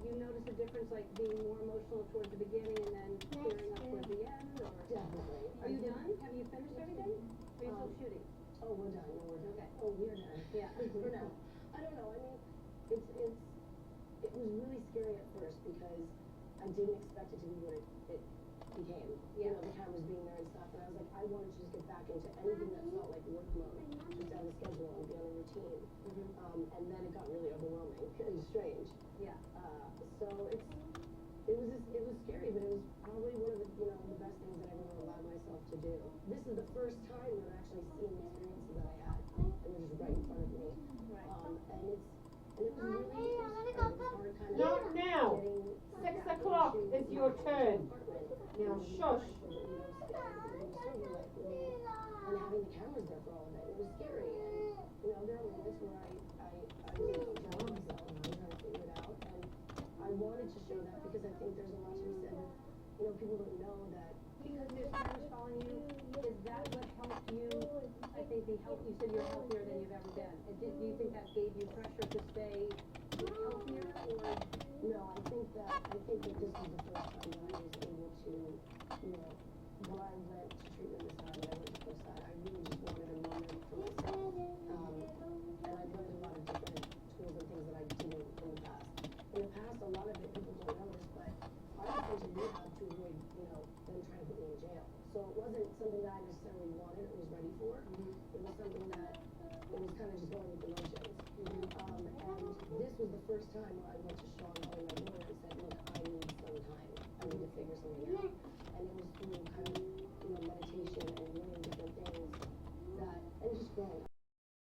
you notice a difference, like being more emotional towards the beginning and then clearing up towards the end, or? Definitely. Are you done? Have you finished everything? Are you still shooting? Oh, we're done. No, we're done. Okay. Oh, we're done. Yeah. For now. I don't know. I mean, it was really scary at first because I didn't expect it to be what it became. Yeah. You know, the cameras being there and stuff, and I was like, I wanted to just get back into anything that felt like workload, just to have a schedule and be on a routine. And then it got really overwhelming and strange. Yeah. So it was scary, but it was probably one of the, you know, the best things that I've ever allowed myself to do. This is the first time that I've actually seen the experiences that I had, and they're just right in front of me. Right. And it was really, it was hard kind of Not now. getting 6 o'clock is your turn. Now shush. And having the cameras there for all of it, it was scary. And, you know, there were moments where I really felt down on myself and I was trying to figure it out. And I wanted to show that because I think there's a lot to be said that, you know, people don't know that. Because there's cameras following you, is that what helped you? I think you said you're healthier than you've ever been. Do you think that gave you pressure to stay healthier, or? No, I think that this was the first time that I was able to, you know, when I went to treatment this time and I went to first side, I really just wanted a moment for myself. And I learned a lot of different tools and things that I didn't in the past. In the past, a lot of it people don't notice, but I was sent to rehab to avoid, you know, them trying to put me in jail. So it wasn't something that I necessarily wanted or was ready for. It was something that it was kind of just going with the motions. And this was the first time where I went to Sean, my lawyer, and said, look, I need some time. I need to figure something out. And it was through kind of, you know, meditation and learning different things that, and just growing up.